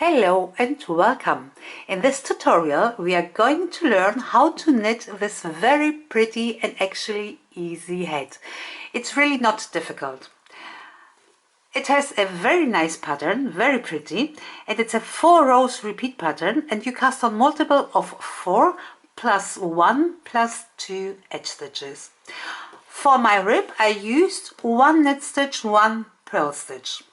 Hello and welcome. In this tutorial we are going to learn how to knit this very pretty and actually easy hat. It's really not difficult. It has a very nice pattern, very pretty, and it's a 4 rows repeat pattern, and you cast on multiple of 4 plus 1 plus 2 edge stitches. For my rib I used 1 knit stitch, 1 purl stitch.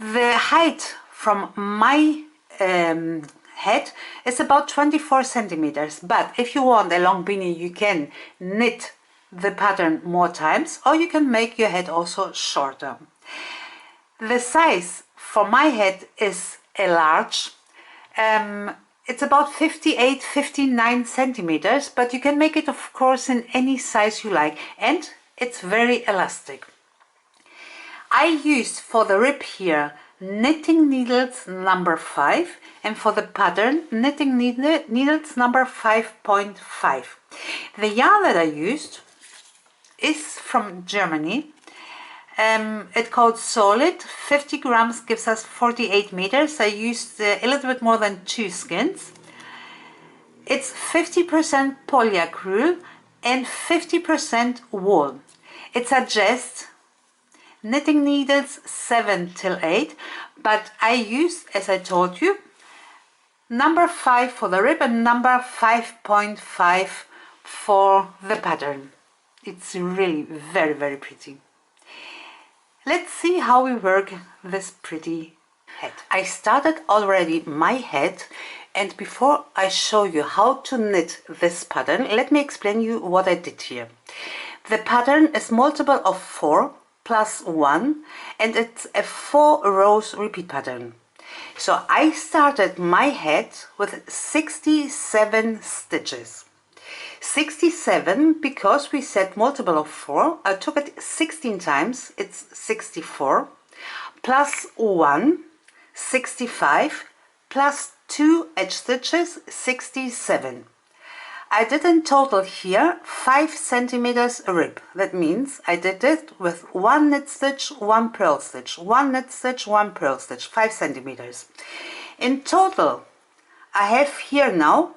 The height from my head is about 24 centimeters, but if you want a long beanie you can knit the pattern more times, or you can make your head also shorter. The size for my head is a large. It's about 58-59 centimeters, but you can make it of course in any size you like, and it's very elastic. I used for the rib here knitting needles number 5, and for the pattern knitting needles number 5.5. The yarn that I used is from Germany. It's called Solid. 50 grams gives us 48 meters. I used a little bit more than 2 skins. It's 50% polyacryl and 50% wool. It suggests knitting needles 7 till 8, but I used, as I told you, number 5 for the rib and number 5.5 for the pattern. It's really very pretty. Let's see how we work this pretty head. I started already my head, and before I show you how to knit this pattern, let me explain you what I did here. The pattern is multiple of 4 plus 1, and it's a 4 rows repeat pattern. So I started my head with 67 stitches. 67 because we said multiple of 4. I took it 16 times, it's 64, plus 1, 65, plus 2 edge stitches, 67. I did in total here 5 centimeters rib. That means I did it with 1 knit stitch, 1 purl stitch, 1 knit stitch, 1 purl stitch, 5 centimeters. In total I have here now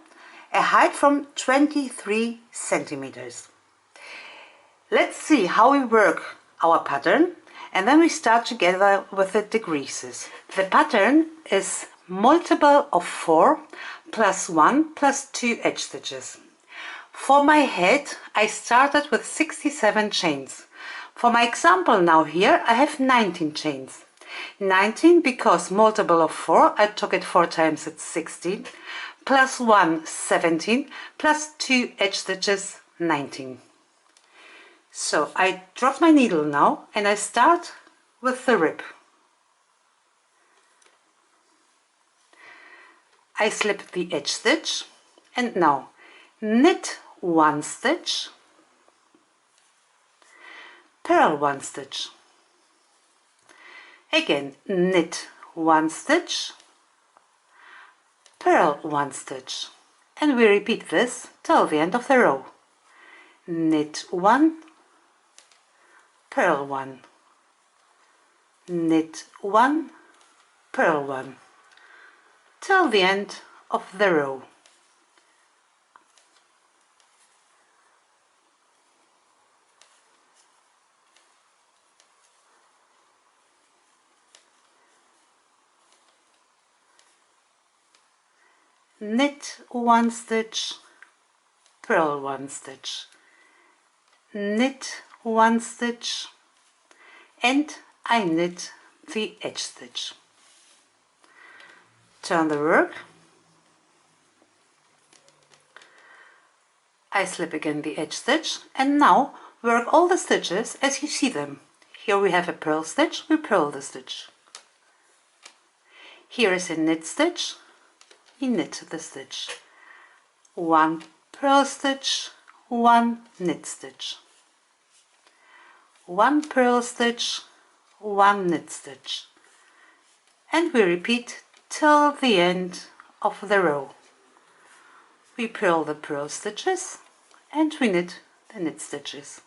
a height from 23 centimeters. Let's see how we work our pattern, and then we start together with the decreases. The pattern is multiple of 4 plus 1 plus 2 edge stitches. For my head I started with 67 chains. For my example now here I have 19 chains. 19 because multiple of 4, I took it 4 times, it's 16, plus 1, 17, plus 2 edge stitches, 19. So I drop my needle now and I start with the rib. I slip the edge stitch and now knit 1 stitch, purl 1 stitch, again knit 1 stitch, purl 1 stitch, and we repeat this till the end of the row. Knit 1, purl 1, knit 1, purl 1, till the end of the row. Knit 1 stitch, purl 1 stitch, knit 1 stitch, and I knit the edge stitch. Turn the work. I slip again the edge stitch, and now work all the stitches as you see them. Here we have a purl stitch, we purl the stitch. Here is a knit stitch, we knit the stitch. 1 purl stitch, 1 knit stitch. 1 purl stitch, 1 knit stitch. And we repeat till the end of the row. We purl the purl stitches and we knit the knit stitches.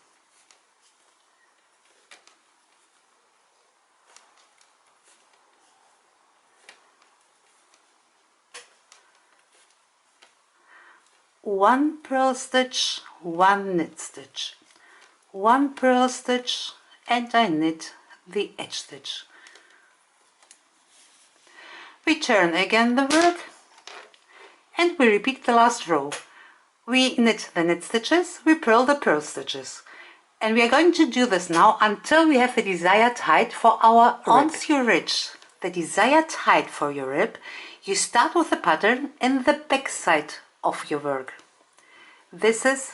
1 purl stitch, 1 knit stitch, 1 purl stitch, and I knit the edge stitch. We turn again the work and we repeat the last row. We knit the knit stitches, we purl the purl stitches. And we are going to do this now until we have the desired height for our rib. Once you reach the desired height for your rib, you start with the pattern in the back side of your work. This is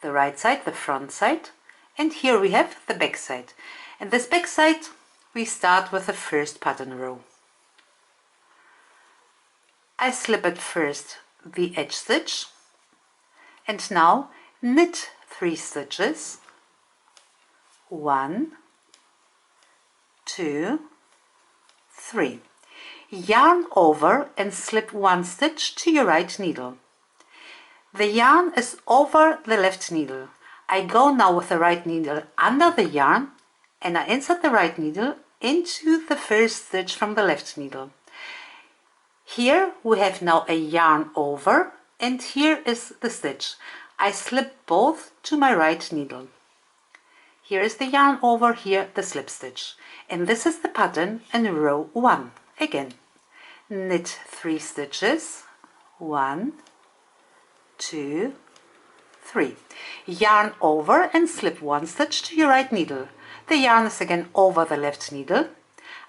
the right side, the front side, and here we have the back side. And this back side, we start with the first pattern row. I slip at first the edge stitch, and now knit 3 stitches. 1, 2, 3. Yarn over and slip 1 stitch to your right needle. The yarn is over the left needle. I go now with the right needle under the yarn and I insert the right needle into the first stitch from the left needle. Here we have now a yarn over and here is the stitch. I slip both to my right needle. Here is the yarn over, here the slip stitch. And this is the pattern in row 1. Again, knit 3 stitches. 1, 2, 3. Yarn over and slip 1 stitch to your right needle. The yarn is again over the left needle.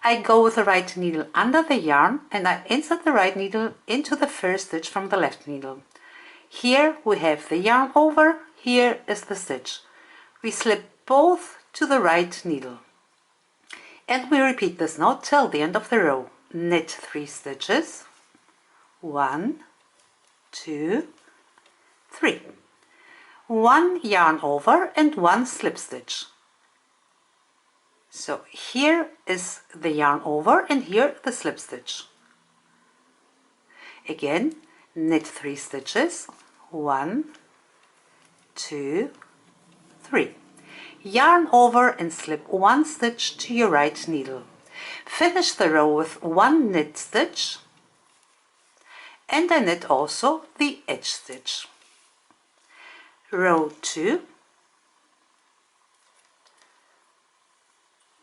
I go with the right needle under the yarn and I insert the right needle into the first stitch from the left needle. Here we have the yarn over, here is the stitch. We slip both to the right needle. And we repeat this now till the end of the row. Knit 3 stitches. 1, 2, 3. 1 yarn over and 1 slip stitch. So here is the yarn over and here the slip stitch. Again, knit 3 stitches. 1, 2, 3. Yarn over and slip 1 stitch to your right needle. Finish the row with 1 knit stitch and I knit also the edge stitch. Row 2,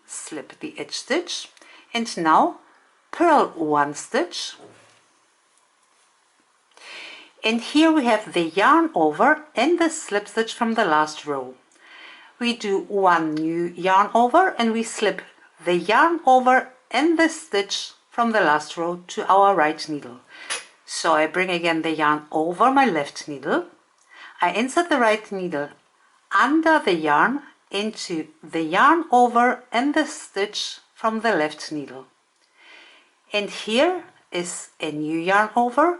slip the edge stitch and now purl 1 stitch. And here we have the yarn over and the slip stitch from the last row. We do 1 new yarn over and we slip the yarn over and the stitch from the last row to our right needle. So I bring again the yarn over my left needle. I insert the right needle under the yarn into the yarn over and the stitch from the left needle. And here is a new yarn over,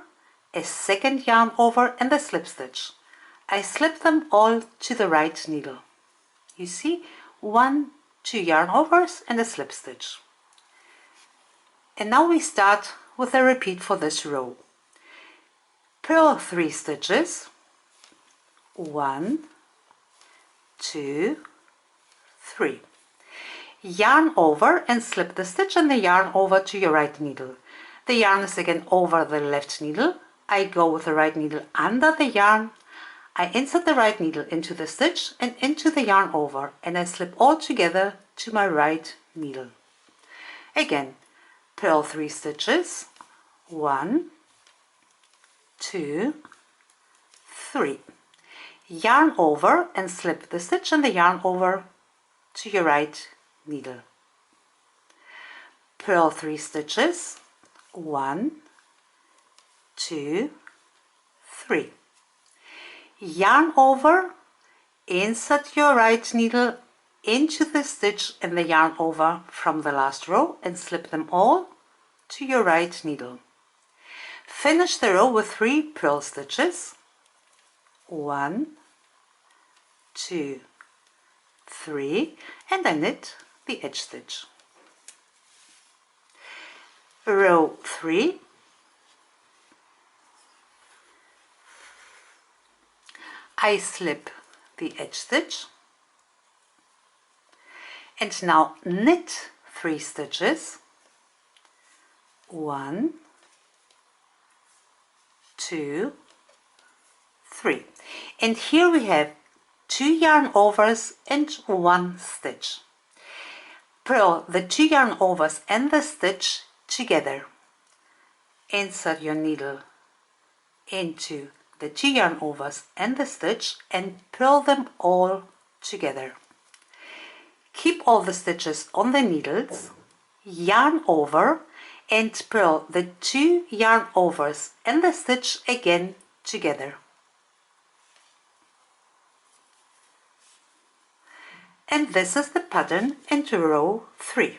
a second yarn over and the slip stitch. I slip them all to the right needle. You see, 1, 2 yarn overs and a slip stitch. And now we start with a repeat for this row. Purl 3 stitches. 1, 2, 3. Yarn over and slip the stitch and the yarn over to your right needle. The yarn is again over the left needle. I go with the right needle under the yarn. I insert the right needle into the stitch and into the yarn over and I slip all together to my right needle. Again, purl 3 stitches. 1, 2, 3. Yarn over and slip the stitch and the yarn over to your right needle. Purl 3 stitches. 1, 2, 3. Yarn over, insert your right needle into the stitch and the yarn over from the last row and slip them all to your right needle. Finish the row with 3 purl stitches. 1, 2, 3, and I knit the edge stitch. Row 3, I slip the edge stitch and now knit 3 stitches. 1, 2, 3. And here we have 2 yarn overs and 1 stitch. Purl the 2 yarn overs and the stitch together. Insert your needle into the 2 yarn overs and the stitch and purl them all together. Keep all the stitches on the needles, yarn over and purl the 2 yarn overs and the stitch again together. And this is the pattern into row 3.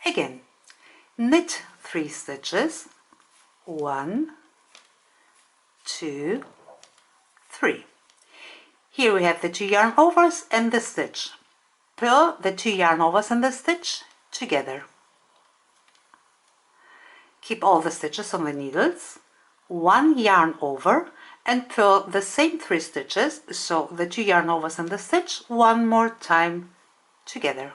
Again, knit 3 stitches, 1, 2, 3. Here we have the 2 yarn overs and the stitch. Purl the 2 yarn overs and the stitch together. Keep all the stitches on the needles, 1 yarn over and purl the same 3 stitches, so the 2 yarn overs and the stitch one more time together.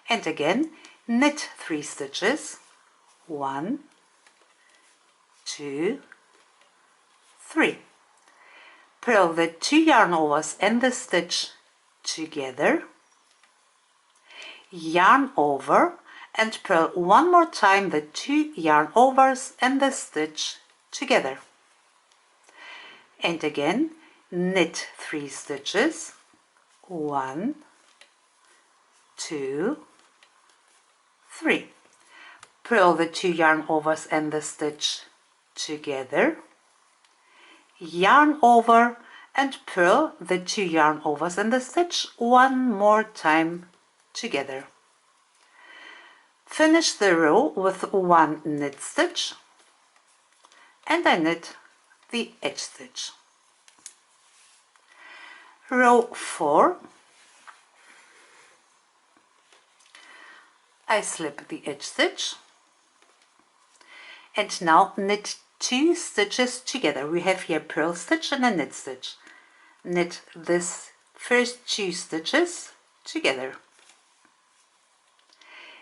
And again, knit 3 stitches, 1, 2, 3. Purl the 2 yarn overs and the stitch together, yarn over and purl one more time the 2 yarn overs and the stitch together. And again, knit 3 stitches, 1, 2, 3. Purl the 2 yarn overs and the stitch together, yarn over and purl the 2 yarn overs and the stitch one more time together. Finish the row with 1 knit stitch and I knit the edge stitch. Row 4, I slip the edge stitch and now knit 2 stitches together. We have here purl stitch and a knit stitch. Knit this first 2 stitches together.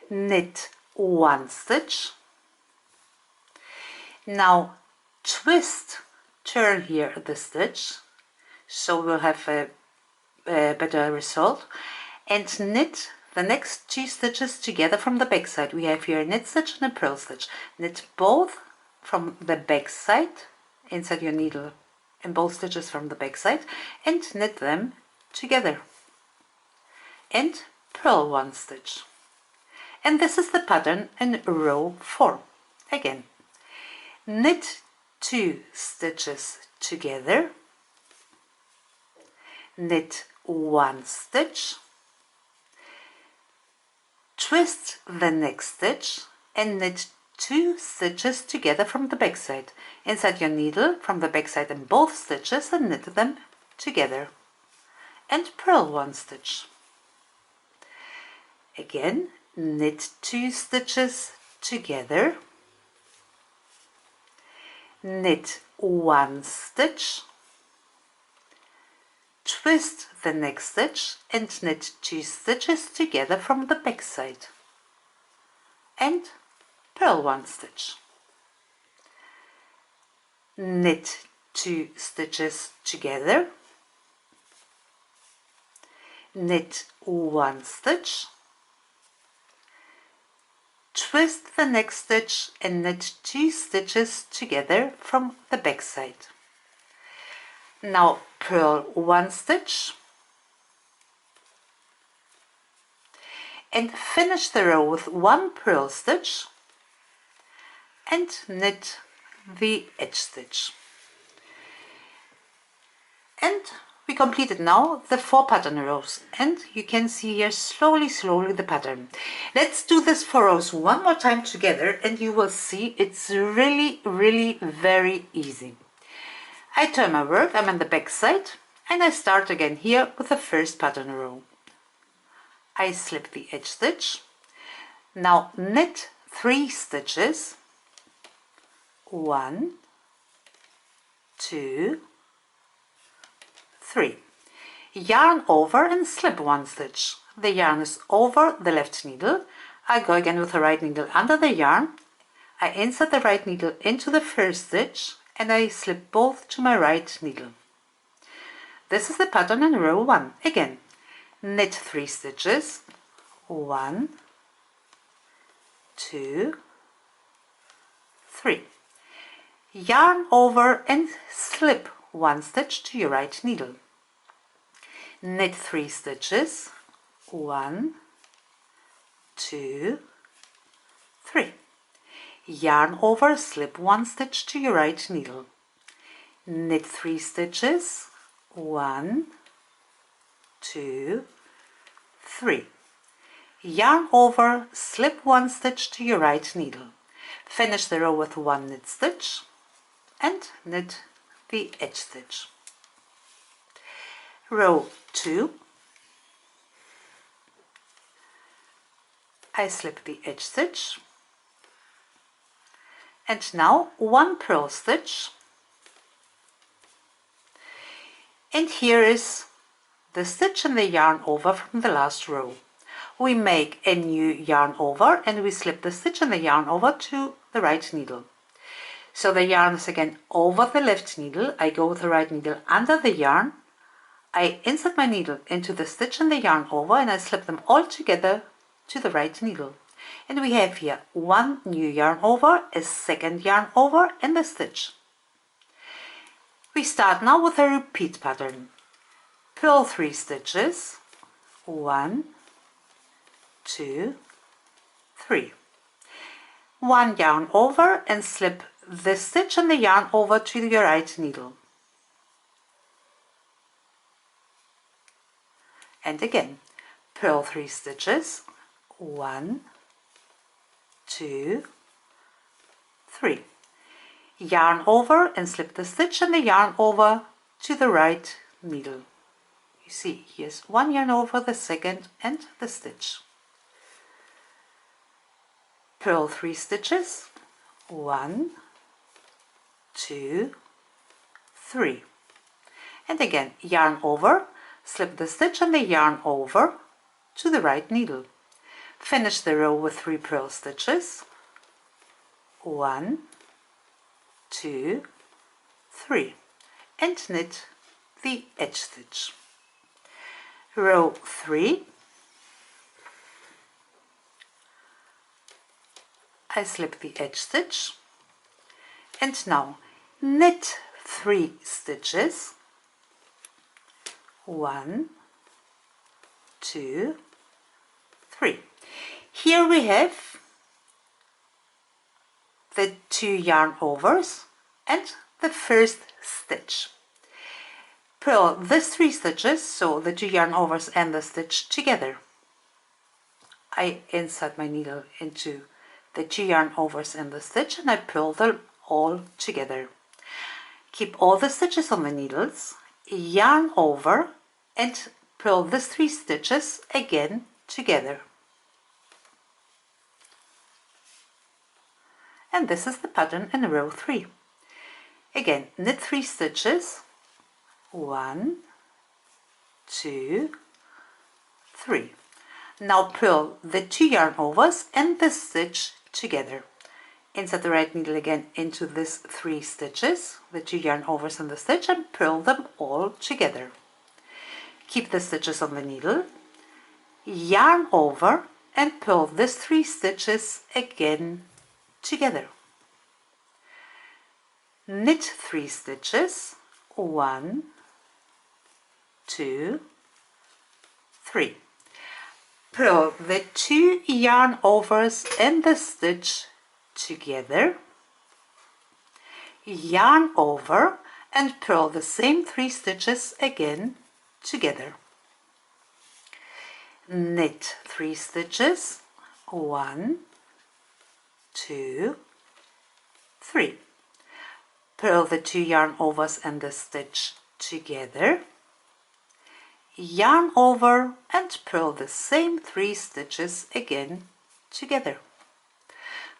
Knit 1 stitch. Now twist, turn here the stitch, so we'll have a better result, and knit the next 2 stitches together from the back side. We have here a knit stitch and a purl stitch. Knit both from the back side, insert your needle in both stitches from the back side and knit them together and purl 1 stitch. And this is the pattern in row 4. Again, knit 2 stitches together, knit 1 stitch, twist the next stitch and knit 2 stitches together from the back side. Insert your needle from the back side in both stitches and knit them together and purl 1 stitch. Again, knit 2 stitches together, knit 1 stitch, twist the next stitch and knit 2 stitches together from the back side and purl 1 stitch. Knit 2 stitches together, knit 1 stitch, twist the next stitch and knit 2 stitches together from the back side. Now purl 1 stitch and finish the row with 1 purl stitch and knit the edge stitch. And we completed now the 4 pattern rows, and you can see here slowly the pattern. Let's do this 4 rows one more time together and you will see it's really very easy. I turn my work, I'm on the back side, and I start again here with the first pattern row. I slip the edge stitch. Now knit 3 stitches, 1, 2, 3. Yarn over and slip 1 stitch. The yarn is over the left needle. I go again with the right needle under the yarn. I insert the right needle into the first stitch and I slip both to my right needle. This is the pattern in row 1. Again, knit 3 stitches, 1, 2, 3. Yarn over and slip 1 stitch to your right needle. Knit 3 stitches, 1, 2, 3. Yarn over, slip 1 stitch to your right needle. Knit 3 stitches, 1, 2, 3. Yarn over, slip 1 stitch to your right needle. Finish the row with 1 knit stitch and knit the edge stitch. Row 2, I slip the edge stitch and now 1 purl stitch, and here is the stitch and the yarn over from the last row. We make a new yarn over and we slip the stitch and the yarn over to the right needle. So the yarn is again over the left needle. I go with the right needle under the yarn. I insert my needle into the stitch and the yarn over and I slip them all together to the right needle. And we have here 1 new yarn over, a second yarn over and the stitch. We start now with a repeat pattern. Purl 3 stitches, 1, 2, 3. 1 yarn over and slip the stitch and the yarn over to your right needle. And again, purl 3 stitches, 1, 2, 3. Yarn over and slip the stitch and the yarn over to the right needle. You see, here's 1 yarn over, the second and the stitch. Purl 3 stitches, 1, 2, 3. And again, yarn over, slip the stitch and the yarn over to the right needle. Finish the row with 3 purl stitches, 1, 2, 3, and knit the edge stitch. Row 3, I slip the edge stitch and now knit 3 stitches, 1, 2, 3. Here we have the 2 yarn overs and the first stitch. Purl these 3 stitches, so the 2 yarn overs and the stitch together. I insert my needle into the 2 yarn overs and the stitch and I purl them all together. Keep all the stitches on the needles, yarn over and purl these 3 stitches again together. And this is the pattern in row 3. Again, knit 3 stitches, 1, 2, 3. Now purl the 2 yarn overs and the stitch together. Insert the right needle again into these 3 stitches, the 2 yarn overs and the stitch, and purl them all together. Keep the stitches on the needle, yarn over and purl these 3 stitches again together. Knit 3 stitches, 1, 2, 3. Purl the 2 yarn overs and the stitch together, yarn over and purl the same 3 stitches again together. Knit 3 stitches, 1, 2, 3. Purl the 2 yarn overs and the stitch together, yarn over and purl the same 3 stitches again together.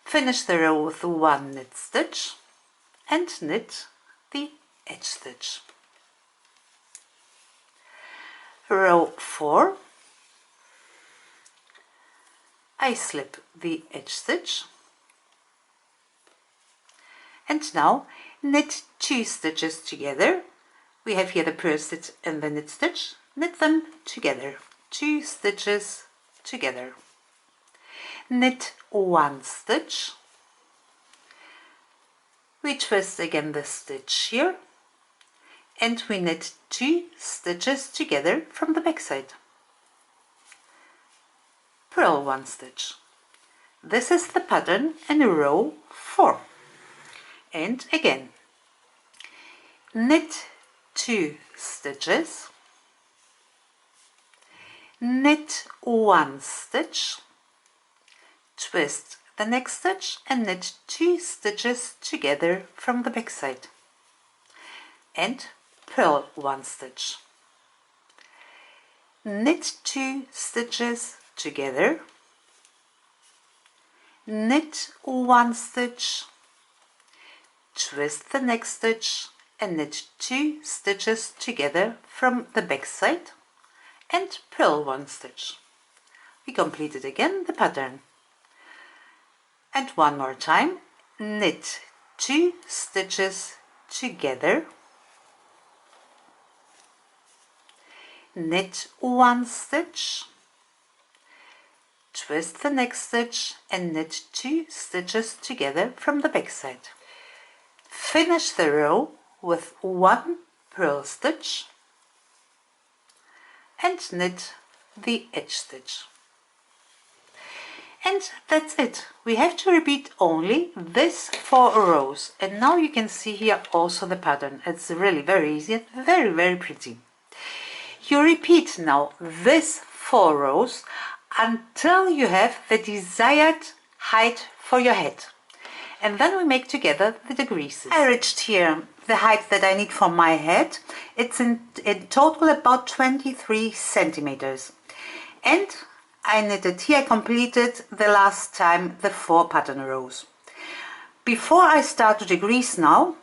Finish the row with 1 knit stitch and knit the edge stitch. Row 4, I slip the edge stitch And now knit 2 stitches together. We have here the purl stitch and the knit stitch. Knit them together, 2 stitches together. Knit 1 stitch. We twist again the stitch here and we knit 2 stitches together from the back side. Purl 1 stitch. This is the pattern in row 4. And again, knit 2 stitches, knit 1 stitch, twist the next stitch and knit 2 stitches together from the back side and purl 1 stitch. Knit 2 stitches together, knit 1 stitch, twist the next stitch and knit 2 stitches together from the back side and purl 1 stitch. We completed again the pattern. And one more time, knit 2 stitches together, knit 1 stitch, twist the next stitch and knit 2 stitches together from the back side. Finish the row with 1 purl stitch and knit the edge stitch. And that's it. We have to repeat only this 4 rows. And now you can see here also the pattern. It's really very easy and very, very pretty. You repeat now this 4 rows until you have the desired height for your head. And then we make together the decreases. I reached here the height that I need for my head. It's in total about 23 centimeters. And I knitted here, I completed the last time the 4 pattern rows. Before I start to decrease now,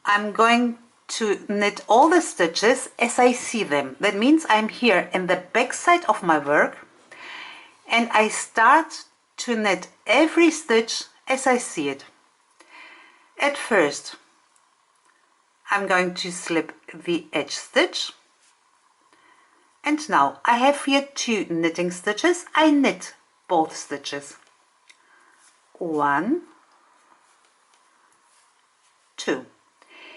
I'm going to knit all the stitches as I see them. That means I'm here in the back side of my work and I start to knit every stitch as I see it. At first, I'm going to slip the edge stitch. And now I have here 2 knitting stitches. I knit both stitches. 1, 2.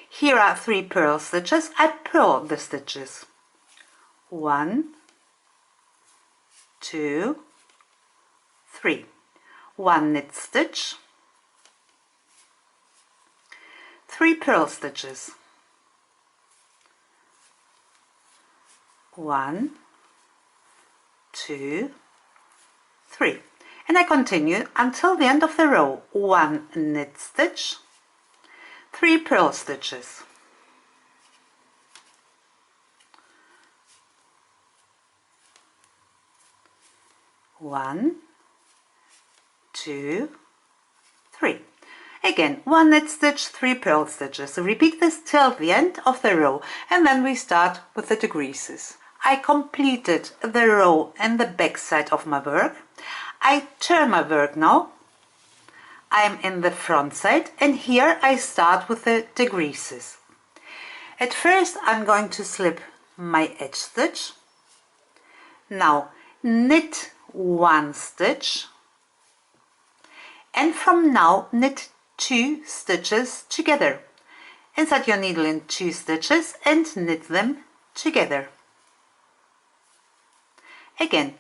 Here are 3 purl stitches. I purl the stitches. 1, 2, 3. 1 knit stitch. 3 purl stitches. 1, 2, 3. And I continue until the end of the row. 1 knit stitch, 3 purl stitches. 1, 2, 3. Again, 1 knit stitch, 3 purl stitches. So repeat this till the end of the row and then we start with the decreases. I completed the row and the back side of my work. I turn my work now. I'm in the front side and here I start with the decreases. At first I'm going to slip my edge stitch. Now knit 1 stitch and from now knit 2 stitches together. Insert your needle in 2 stitches and knit them together. Again,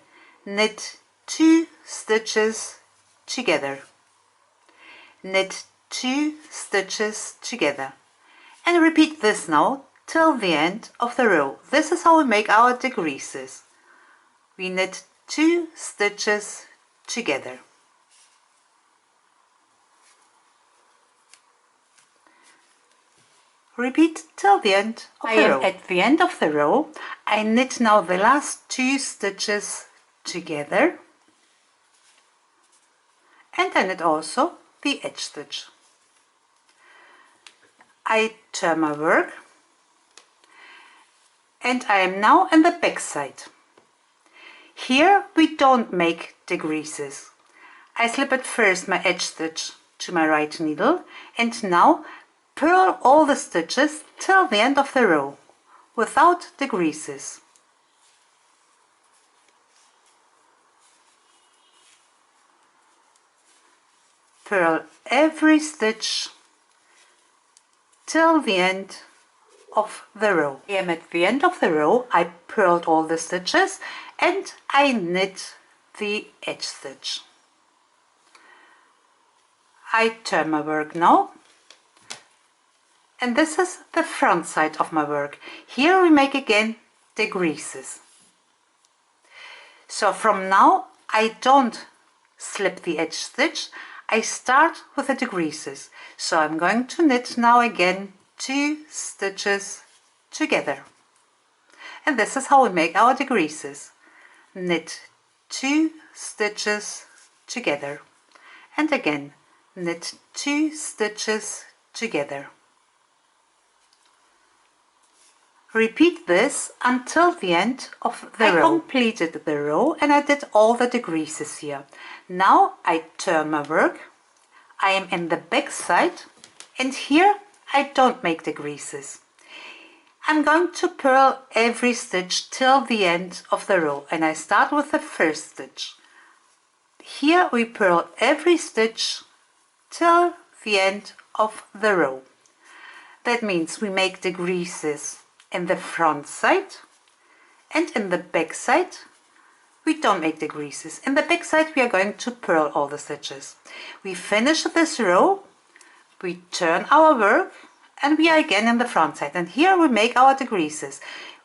knit 2 stitches together. Knit 2 stitches together. And repeat this now till the end of the row. This is how we make our decreases. We knit 2 stitches together. Repeat till the end of the row. At the end of the row, I knit now the last 2 stitches together and I knit also the edge stitch. I turn my work and I am now in the back side. Here we don't make decreases. I slip at first my edge stitch to my right needle, and now purl all the stitches till the end of the row without the creases. Purl every stitch till the end of the row. I am at the end of the row. I purled all the stitches and I knit the edge stitch. I turn my work now, and this is the front side of my work. Here we make again the creases. So from now I don't slip the edge stitch, I start with the decreases. So I'm going to knit now again 2 stitches together. And this is how we make our decreases. Knit 2 stitches together. And again, knit 2 stitches together. Repeat this until the end of the row. I completed the row and I did all the decreases here. Now I turn my work. I am in the back side and here I don't make decreases. I'm going to purl every stitch till the end of the row and I start with the first stitch. Here we purl every stitch till the end of the row. That means we make decreases in the front side and in the back side we don't make decreases. In the back side we are going to purl all the stitches. We finish this row, we turn our work and we are again in the front side, and here we make our decreases.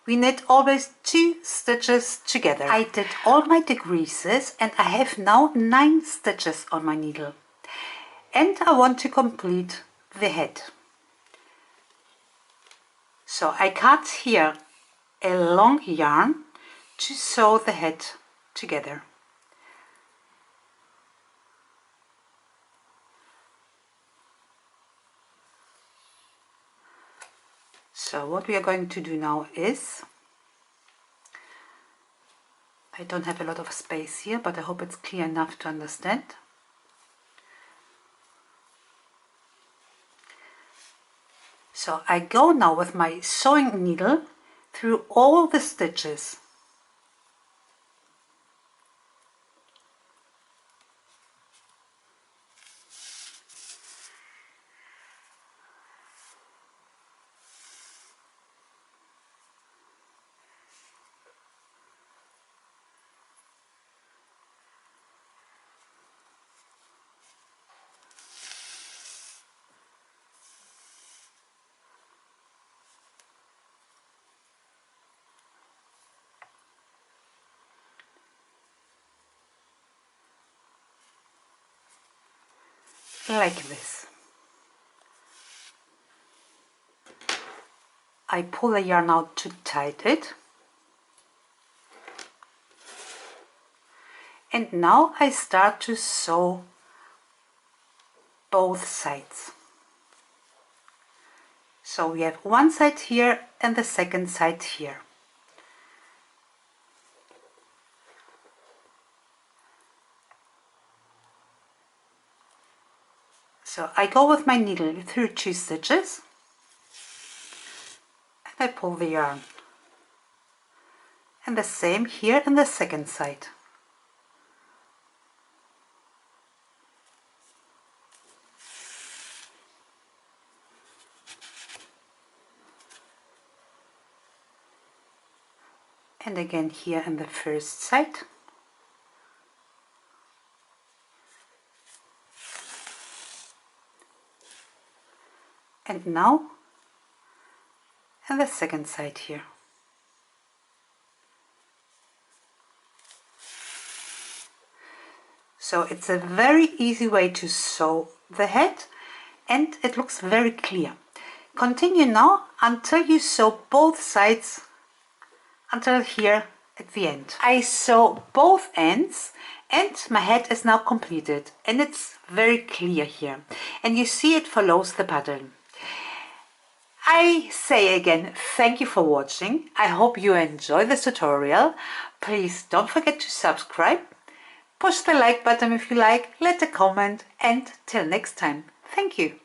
We knit always 2 stitches together. I did all my decreases and I have now 9 stitches on my needle, and I want to complete the head. So I cut here a long yarn to sew the head together. So what we are going to do now is, I don't have a lot of space here, but I hope it's clear enough to understand. So I go now with my sewing needle through all the stitches. Like this. I pull the yarn out to tighten it, and now I start to sew both sides. So we have one side here and the second side here. So I go with my needle through 2 stitches and I pull the yarn. And the same here in the second side. And again here in the first side. And now and the second side here. So it's a very easy way to sew the head and it looks very clear. Continue now until you sew both sides until here at the end. I sew both ends and my head is now completed and it's very clear here and you see it follows the pattern. I say again, thank you for watching. I hope you enjoy this tutorial. Please don't forget to subscribe. Push the like button if you like, let a comment, and till next time. Thank you.